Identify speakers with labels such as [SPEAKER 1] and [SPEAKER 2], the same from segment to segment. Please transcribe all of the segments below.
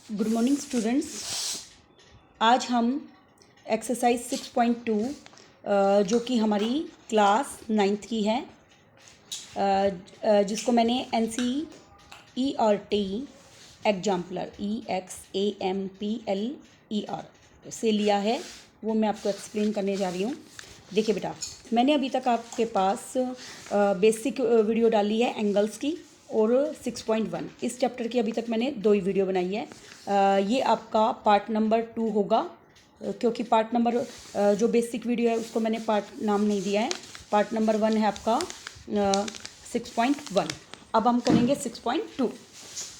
[SPEAKER 1] Good morning students. आज हम exercise 6.2 जो कि हमारी क्लास 9th की है, जिसको मैंने NCERT एग्जाम्पलर EXAMPLER से लिया है, वो मैं आपको एक्सप्लेन करने जा रही हूँ। देखिए बेटा, मैंने अभी तक आपके पास बेसिक वीडियो डाली है एंगल्स की और 6.1 इस चैप्टर की अभी तक मैंने 2 ही वीडियो बनाई है। ये आपका पार्ट नंबर 2 होगा, क्योंकि पार्ट नंबर जो बेसिक वीडियो है उसको मैंने पार्ट नाम नहीं दिया है। पार्ट नंबर 1 है आपका 6.1। अब हम करेंगे 6.2।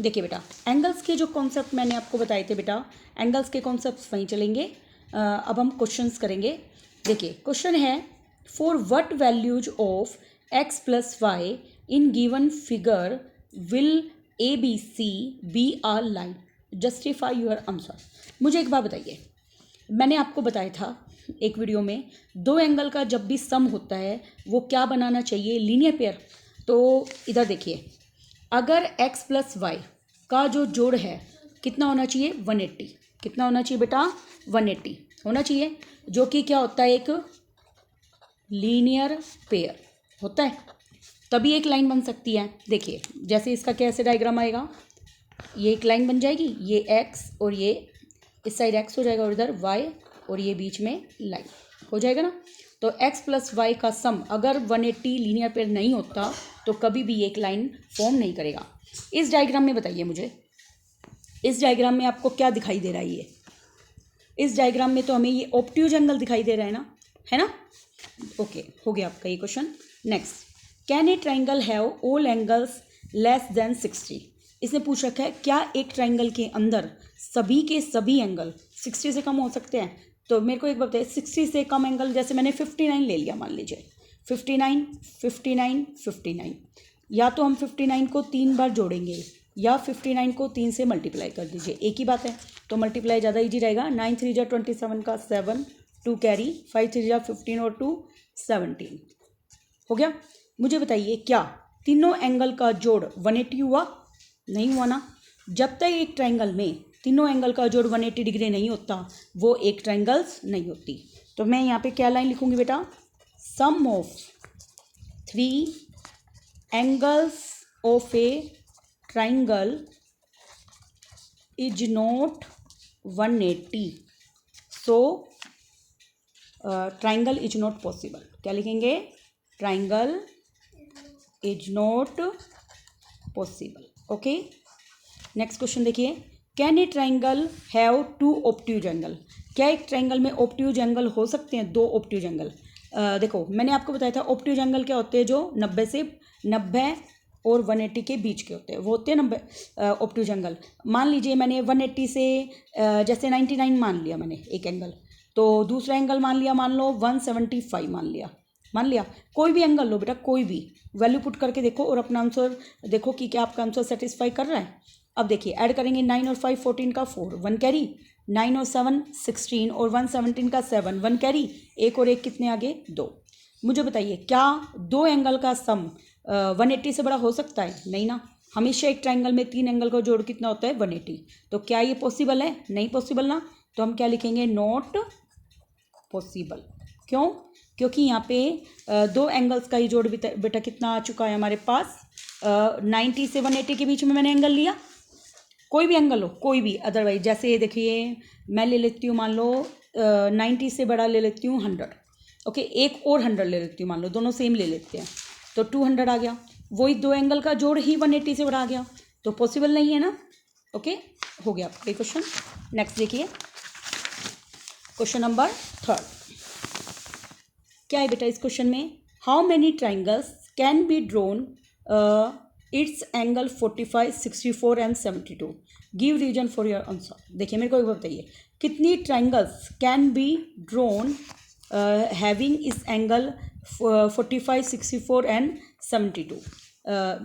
[SPEAKER 1] देखिए बेटा, एंगल्स के जो कॉन्सेप्ट मैंने आपको बताए थे बेटा, एंगल्स के कॉन्सेप्ट वहीं चलेंगे। अब हम क्वेश्चंस करेंगे। देखिए क्वेश्चन है, for what values of x + y in given figure will ABC be are line, justify your answer. मुझे एक बात बताइए, मैंने आपको बताया था एक वीडियो में, दो एंगल का जब भी सम होता है वो क्या बनाना चाहिए, लीनियर पेयर। तो इधर देखिए, अगर x + y का जो जोड़ है कितना होना चाहिए, 180। कितना होना चाहिए बेटा, 180 होना चाहिए, जो कि क्या होता है, एक लीनियर पेयर होता है, तभी एक लाइन बन सकती है। देखिए जैसे इसका कैसे डायग्राम आएगा, ये एक लाइन बन जाएगी, ये x और ये इस साइड x हो जाएगा और इधर y और ये बीच में लाइन हो जाएगा ना। तो x + y का सम अगर 180 लीनियर पेयर नहीं होता तो कभी भी एक लाइन फॉर्म नहीं करेगा। इस डायग्राम में बताइए मुझे, इस डायग्राम में आपको क्या दिखाई दे रहा है? ये इस डायग्राम में तो हमें ये ऑब्ट्यूज एंगल दिखाई दे रहा है ना। ओके, हो गया आपका ये question. Next, can a triangle have all angles less than 60? इसने पूछ रखा है, क्या एक ट्राइंगल के अंदर सभी के सभी एंगल 60 से कम हो सकते हैं? तो मेरे को एक बात बताइए, 60 से कम एंगल, जैसे मैंने 59 ले लिया, मान लीजिए 59 59 59, या तो हम 59 को 3 बार जोड़ेंगे या 59 को 3 से मल्टीप्लाई कर दीजिए, एक ही बात है। तो मल्टीप्लाई ज़्यादा ईजी रहेगा। 9 3 जा 27 का 7, 2 कैरी, 5 3 जा 15 और 2 17 हो गया। मुझे बताइए, क्या तीनों एंगल का जोड़ 180 हुआ? नहीं हुआ ना। जब तक एक ट्राइंगल में तीनों एंगल का जोड़ 180 डिग्री नहीं होता वो एक ट्राइंगल्स नहीं होती। तो मैं यहाँ पे क्या लाइन लिखूंगी बेटा, sum of 3 angles of a triangle is not 180, so triangle is not possible. क्या लिखेंगे, triangle is not possible. Okay, next question देखिए, can a triangle have 2 obtuse angle? क्या एक ट्राइंगल में ऑब्ट्यूज एंगल हो सकते हैं, 2 ऑब्ट्यूज एंगल? देखो मैंने आपको बताया था ऑब्ट्यूज एंगल क्या होते हैं, जो 90 और 180 के बीच के होते हैं, वो होते हैं 90 ऑब्ट्यूज एंगल। मान लीजिए मैंने 180 से जैसे 99 मान लिया मैंने एक एंगल, तो दूसरा एंगल मान लो 175 मान लिया। कोई भी एंगल लो बेटा, कोई भी वैल्यू पुट करके देखो और अपना आंसर देखो कि क्या आपका आंसर सेटिस्फाई कर रहा है। अब देखिए, ऐड करेंगे 9 और 5 14 का 4, 1 कैरी, 9 और 7 16 और 1 17 का 7, 1 कैरी, एक और एक कितने आगे, 2। मुझे बताइए, क्या 2 एंगल का सम 180 से बड़ा हो सकता है? नहीं ना। हमेशा एक ट्राइंगल में 3 एंगल का जोड़ कितना होता है, 180। तो क्या ये पॉसिबल है? नहीं पॉसिबल ना। तो हम क्या लिखेंगे, नॉट पॉसिबल। क्यों? क्योंकि यहाँ पे 2 एंगल्स का ही जोड़ बेटा कितना आ चुका है हमारे पास, 90 से 180 के बीच में मैंने एंगल लिया, कोई भी एंगल हो, कोई भी। अदरवाइज जैसे देखिए मैं ले लेती हूँ, मान लो 90 से बड़ा ले लेती हूँ 100। ओके, एक और 100 ले लेती हूँ, मान लो दोनों सेम ले लेते हैं, तो 200 आ गया। वही 2 एंगल का जोड़ ही 180 से बड़ा आ गया, तो पॉसिबल नहीं है ना। ओके, हो गया आपका क्वेश्चन। नेक्स्ट देखिए, क्वेश्चन नंबर 3 क्या है बेटा इस क्वेश्चन में, how many triangles can be drawn its angle 45 64 and 72, give reason for your answer. देखिए मेरे को एक बात बताइए, कितनी triangles can be drawn having इस एंगल 45 64 एंड 72?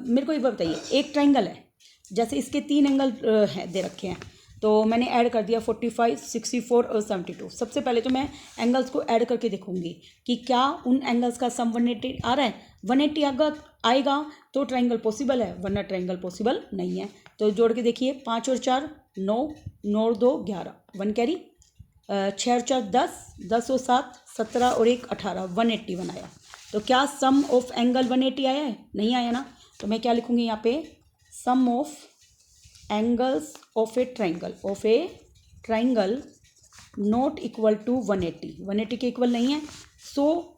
[SPEAKER 1] मेरे को एक बात बताइए, एक ट्राइंगल है, जैसे इसके 3 एंगल दे रखे हैं, तो मैंने ऐड कर दिया 45 64 और 72। सबसे पहले तो मैं एंगल्स को ऐड करके देखूंगी कि क्या उन एंगल्स का सम 180 आ रहा है। 180 आएगा तो ट्राइंगल पॉसिबल है, वरना ट्राइंगल पॉसिबल नहीं है। तो जोड़ के देखिए, 5 और 4 9, 9 और 2 11, 1 कैरी, 6 और 4 10, 10 और 7 17 और 1 18, 181 आया। तो क्या सम ऑफ एंगल 180 आया है? नहीं आया ना। तो मैं क्या लिखूँगी यहाँ पे, sum of angles of a triangle not equal to 180, 180 के इक्वल नहीं है, so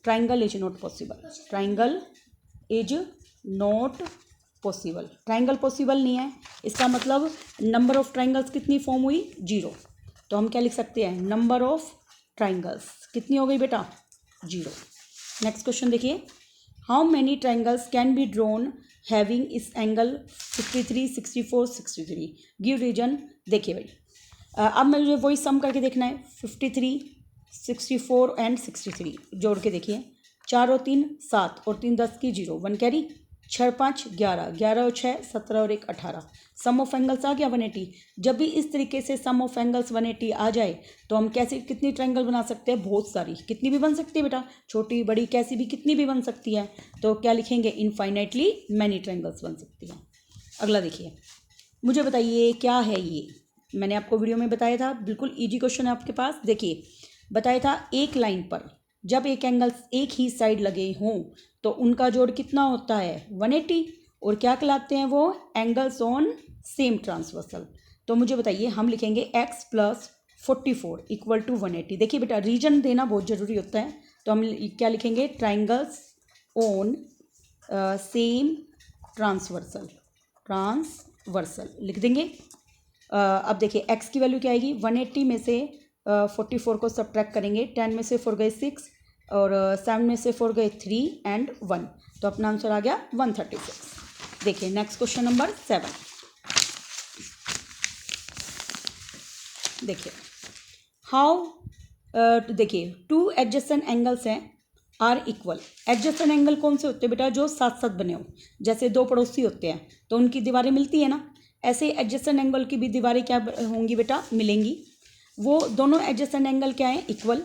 [SPEAKER 1] triangle is not possible, triangle is not possible, triangle possible नहीं है। इसका मतलब नंबर ऑफ ट्राइंगल्स कितनी फॉर्म हुई? 0। तो हम क्या लिख सकते हैं, नंबर ऑफ ट्राइंगल्स कितनी हो गई बेटा? 0। नेक्स्ट क्वेश्चन देखिए, how many triangles can be drawn having इस एंगल 53, 64, 63, गिव रीजन। देखिए भाई, अब मुझे वही सम करके देखना है, 53, 64 एंड 63 जोड़ के देखिए, 4 और 3 7 और 3 10 की 0, 1 कैरी, 6 और 5 11, 11 और 6 17 और 1 18, सम ऑफ एंगल्स आ गया 180। जब भी इस तरीके से सम ऑफ एंगल्स 180 आ जाए तो हम कैसे कितनी ट्रायंगल बना सकते हैं? बहुत सारी, कितनी भी बन सकती है बेटा, छोटी बड़ी कैसी भी, कितनी भी बन सकती है। तो क्या लिखेंगे? इनफाइनाइटली मैनी ट्रायंगल्स बन सकती हैं। अगला देखिए, मुझे बताइए क्या है ये, मैंने आपको वीडियो में बताया था, बिल्कुल ईजी क्वेश्चन है आपके पास। देखिए बताया था, एक लाइन पर जब एक एंगल एक ही साइड लगे हों तो उनका जोड़ कितना होता है? 180। और क्या कहलाते हैं वो? Angles on same transversal. तो मुझे बताइए, हम लिखेंगे x + 44 इक्वल टू 180। देखिए बेटा, रीजन देना बहुत ज़रूरी होता है, तो हम क्या लिखेंगे? ट्राइंगल्स ऑन सेम ट्रांसवर्सल लिख देंगे। अब देखिए x की वैल्यू क्या आएगी? 180 में से 44 को सब्ट्रैक्ट करेंगे, 10 में से 4 गए 6 और 7 में से 4 गए 3 एंड 1, तो अपना आंसर आ गया 136। देखिए नेक्स्ट क्वेश्चन नंबर 7। देखिए हाउ, देखिए 2 एडजेसेंट एंगल्स हैं आर इक्वल। एडजेसेंट एंगल कौन से होते हैं बेटा? जो साथ साथ बने हो, जैसे दो पड़ोसी होते हैं तो उनकी दीवारें मिलती है ना, ऐसे एडजेसेंट एंगल की भी दीवारें क्या होंगी बेटा? मिलेंगी। वो दोनों एडजेसेंट एंगल क्या हैं? Equal.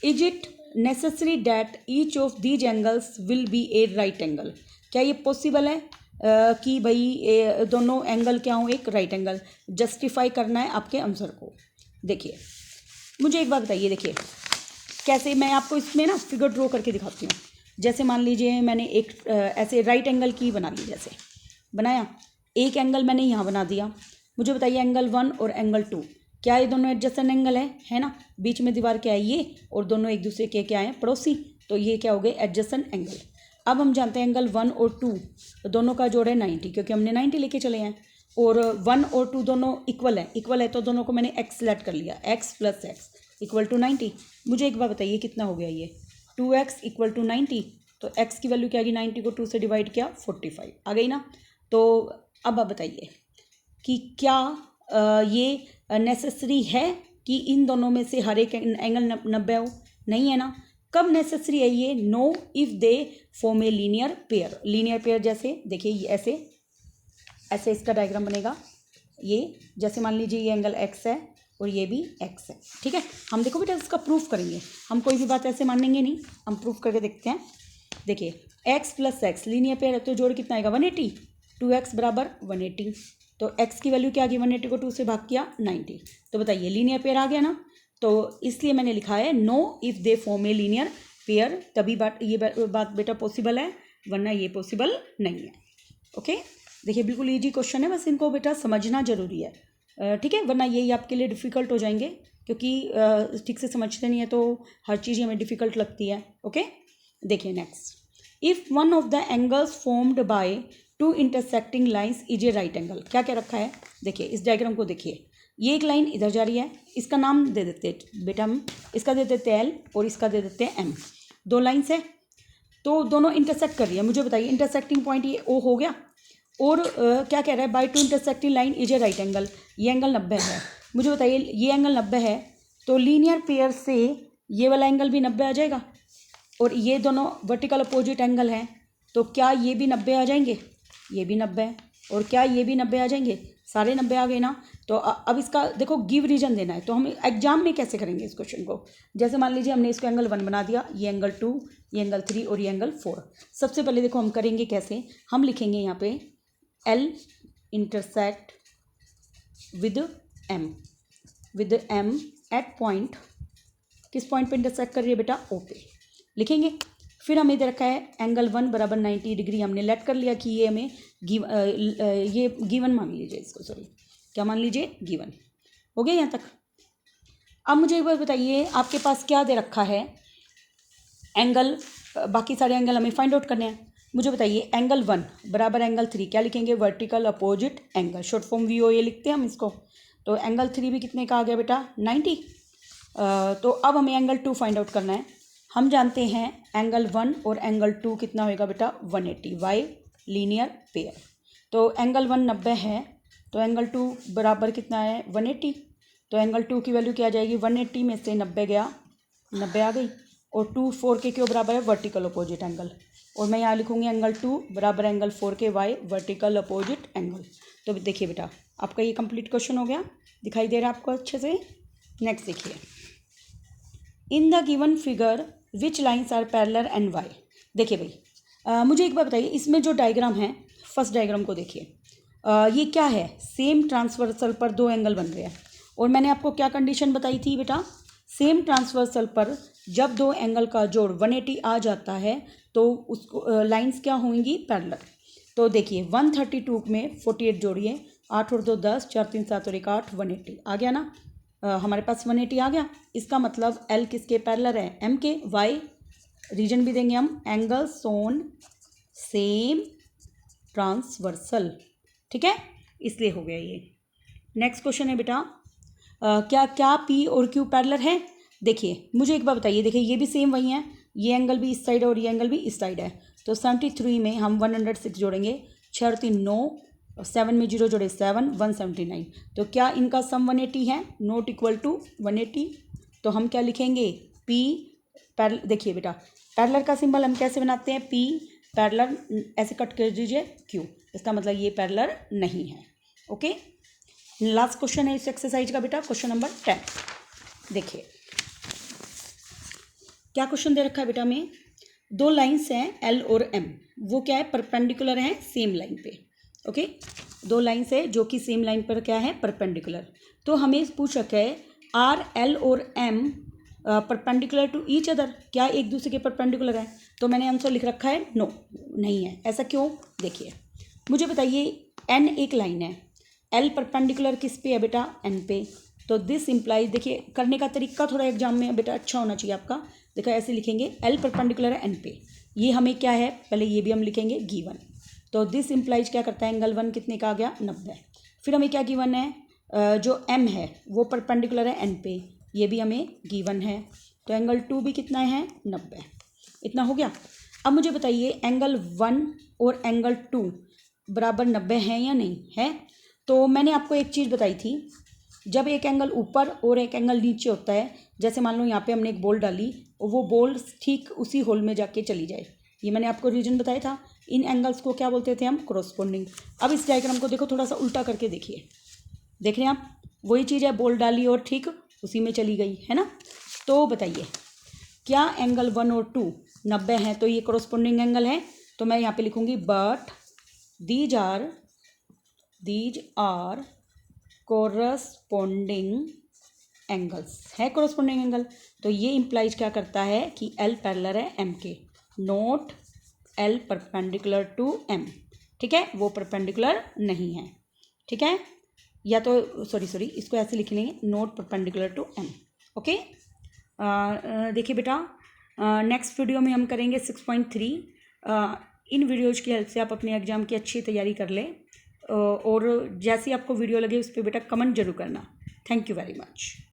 [SPEAKER 1] Is it necessary that each of these angles will be A right angle? क्या ये पॉसिबल है कि भाई दोनों एंगल क्या हो? एक राइट एंगल। जस्टिफाई करना है आपके आंसर को। देखिए मुझे एक बात बताइए, देखिए कैसे मैं आपको इसमें ना फिगर ड्रॉ करके दिखाती हूँ। जैसे मान लीजिए मैंने एक ऐसे राइट एंगल की बना ली, जैसे बनाया, एक एंगल मैंने यहाँ बना दिया। मुझे बताइए एंगल 1 और एंगल 2, क्या ये दोनों एडजेसेंट एंगल है ना? बीच में दीवार क्या है? ये, और दोनों एक दूसरे के क्या हैं? पड़ोसी। तो ये क्या हो गए? Adjacent angle. अब हम जानते हैं एंगल 1 और 2 तो दोनों का जोड़ है 90, क्योंकि हमने 90 लेके चले हैं। और 1 और 2 दोनों इक्वल है तो दोनों को मैंने x सेलेक्ट कर लिया, x + x इक्वल टू 90। मुझे एक बार बताइए कितना हो गया ये? 2x equal to 90। तो x की वैल्यू क्या आ गई? 90 को 2 से डिवाइड किया, 45 आ गई ना। तो अब आप बताइए कि क्या ये नेसेसरी है कि इन दोनों में से हर एक एंगल 90 हो? नहीं है ना। कब नेसेसरी है ये? Know if they form a linear pair. Linear pair जैसे देखिए ऐसे ऐसे इसका डायग्राम बनेगा। ये जैसे मान लीजिए ये एंगल x है और ये भी x है, ठीक है। हम देखो बेटा इसका प्रूफ करेंगे, हम कोई भी बात ऐसे मानेंगे नहीं, हम प्रूफ करके देखते हैं। देखिए x + x लीनियर पेयर है तो जोड़ कितना आएगा? 180। 2x बराबर 180, तो x की वैल्यू क्या आ गई? 180 को 2 से भाग किया, 90। तो बताइए लीनियर पेयर आ गया ना। तो इसलिए मैंने लिखा है know if they form a linear pair, तभी बात बेटा पॉसिबल है, वरना ये पॉसिबल नहीं है। ओके, देखिए बिल्कुल ईजी क्वेश्चन है, बस इनको बेटा समझना जरूरी है, ठीक है, वरना यही आपके लिए डिफ़िकल्ट हो जाएंगे, क्योंकि ठीक से समझते नहीं है तो हर चीज़ हमें डिफ़िकल्ट लगती है। ओके, देखिए next, if one of the angles formed by 2 intersecting lines is a right angle. क्या क्या रखा है? देखिए इस डायग्राम को देखिए, ये एक लाइन इधर जा रही है, इसका नाम दे देते बेटा हम, इसका दे देते L और इसका दे देते M। 2 लाइन्स है तो दोनों इंटरसेक्ट कर रही है। मुझे बताइए इंटरसेक्टिंग पॉइंट ये O हो गया, और क्या कह रहा है? By 2 intersecting line is a right angle. ये एंगल 90 है। मुझे बताइए ये एंगल 90 है तो लीनियर पेयर से ये वाला एंगल भी 90 आ जाएगा, और ये दोनों वर्टिकल अपोजिट एंगल हैं तो क्या ये भी 90 आ जाएंगे? ये भी 90 है, और क्या ये भी 90 आ जाएंगे? सारे 90 आ गए ना। तो अब इसका देखो गिव रीजन देना है, तो हम एग्जाम में कैसे करेंगे इस क्वेश्चन को? जैसे मान लीजिए हमने इसको एंगल 1 बना दिया, ये एंगल 2, ये एंगल 3 और ये एंगल 4। सबसे पहले देखो हम करेंगे कैसे, हम लिखेंगे यहाँ पे L intersect with M at point, किस पॉइंट पे इंटरसेक्ट कर रही है बेटा, ओ पे लिखेंगे। फिर हमें दे रखा है एंगल 1 बराबर 90 डिग्री, हमने लेट कर लिया कि ये हमें ये गिवन मान लीजिए इसको, सॉरी क्या मान लीजिए, गिवन। हो गया यहाँ तक। अब मुझे एक बार बताइए, आपके पास क्या दे रखा है, एंगल, बाकी सारे एंगल हमें फाइंड आउट करने हैं। मुझे बताइए एंगल 1 बराबर एंगल 3 क्या लिखेंगे, vertical opposite angle, short form VOA लिखते हैं हम इसको। तो एंगल 3 भी कितने का आ गया बेटा, 90। तो अब हमें एंगल 2 फाइंड आउट करना है। हम जानते हैं एंगल 1 और एंगल 2 कितना होएगा बेटा, 180 बाय लीनियर पेयर। तो एंगल 1 90 है, तो एंगल 2 बराबर कितना है, 180। तो एंगल 2 की वैल्यू क्या आ जाएगी, 180 में से 90 गया, 90 आ गई। और 2 4 के क्यों बराबर है, वर्टिकल अपोजिट एंगल। और मैं यहाँ लिखूँगी एंगल 2 बराबर एंगल 4 के वाई, वर्टिकल अपोजिट एंगल। तो देखिए बेटा आपका ये कंप्लीट क्वेश्चन हो गया, दिखाई दे रहा है आपको अच्छे से। नेक्स्ट देखिए, in the given figure which lines are parallel and why. देखिए भाई मुझे एक बार बताइए, इसमें जो डायग्राम है, फर्स्ट डायग्राम को देखिए, ये क्या है, सेम ट्रांसवर्सल पर दो एंगल बन रहे हैं। और मैंने आपको क्या कंडीशन बताई थी बेटा, सेम ट्रांसवर्सल पर जब दो एंगल का जोड़ 180 आ जाता है तो उसको लाइंस क्या होंगी, पैरेलल। तो देखिए 132 में 48 जोड़िए, 8 और 2 10, 4 3 7 और 1 8, 180 आ गया ना। हमारे पास 180 आ गया। इसका मतलब L किसके पैरेलल है, M के। Y रीजन भी देंगे हम, एंगल सोन सेम ट्रांसवर्सल, ठीक है, इसलिए हो गया ये। नेक्स्ट क्वेश्चन है बेटा, क्या क्या P और Q पैरेलल है। देखिए मुझे एक बार बताइए, देखिए ये भी सेम वही है, ये एंगल भी इस साइड है और ये एंगल भी इस साइड है। तो 73 में हम 106 जोड़ेंगे, 6 और 3 9, 7 में 0 जोड़े 7, 179। तो क्या इनका सम 180 है, नॉट इक्वल टू 180। तो हम क्या लिखेंगे, P पैरेलल। देखिए बेटा पैरेलल का सिंबल हम कैसे बनाते हैं, P पैरेलल ऐसे कट कर दीजिए Q, इसका मतलब ये पैरेलल नहीं है। ओके, लास्ट क्वेश्चन है इस एक्सरसाइज का बेटा, क्वेश्चन नंबर 10। देखिए क्या क्वेश्चन दे रखा है बेटा में, दो लाइंस हैं L और M, वो क्या है, परपेंडिकुलर हैं सेम लाइन पे। ओके, दो लाइंस है जो कि सेम लाइन पर क्या है, परपेंडिकुलर। तो हमें पूछ रखा है आर L और M perpendicular to each other, क्या एक दूसरे के परपेंडिकुलर है। तो मैंने आंसर लिख रखा है नो, नहीं है। ऐसा क्यों, देखिए मुझे बताइए, N एक लाइन है, L परपेंडिकुलर किस पे है बेटा, N पे। तो दिस इम्प्लाइज, देखिए करने का तरीका थोड़ा एग्जाम में बेटा अच्छा होना चाहिए आपका। देखो ऐसे लिखेंगे, L परपेंडिकुलर है N पे, ये हमें क्या है, पहले ये भी हम लिखेंगे गिवन। तो दिस इम्प्लाइज क्या करता है, एंगल 1 कितने का आ गया, 90। फिर हमें क्या गिवन है, जो M है वो परपेंडिकुलर है N पे, ये भी हमें गिवन है। तो एंगल 2 भी कितना है, 90। इतना हो गया। अब मुझे बताइए एंगल 1 और एंगल 2 बराबर 90 है या नहीं है। तो मैंने आपको एक चीज़ बताई थी, जब एक एंगल ऊपर और एक एंगल नीचे होता है, जैसे मान लो यहाँ पे हमने एक बॉल डाली और वो बॉल ठीक उसी होल में जाके चली जाए, ये मैंने आपको रीजन बताया था। इन एंगल्स को क्या बोलते थे हम, कोरोस्पोंडिंग। अब इस डायग्राम को देखो, थोड़ा सा उल्टा करके देखिए, देख रहे हैं आप, वही चीज़ है, बॉल डाली और ठीक उसी में चली गई है ना। तो बताइए क्या एंगल 1 और 2 90 हैं, तो ये कोरोस्पोंडिंग एंगल है। तो मैं यहाँ पे लिखूँगी but these are corresponding angles, है कोरस्पोंडिंग एंगल। तो ये इम्प्लाइज क्या करता है कि L पैरेलल है M के, not L perpendicular to M, ठीक है, वो परपेंडिकुलर नहीं है, ठीक है। या तो सॉरी इसको ऐसे लिख लेंगे, not perpendicular to M। Okay, देखिए बेटा नेक्स्ट वीडियो में हम करेंगे 6.3। इन वीडियोज़ की हेल्प से आप अपने एग्ज़ाम की अच्छी तैयारी कर लें। और जैसी आपको वीडियो लगे उस पर बेटा कमेंट जरूर करना। Thank you very much.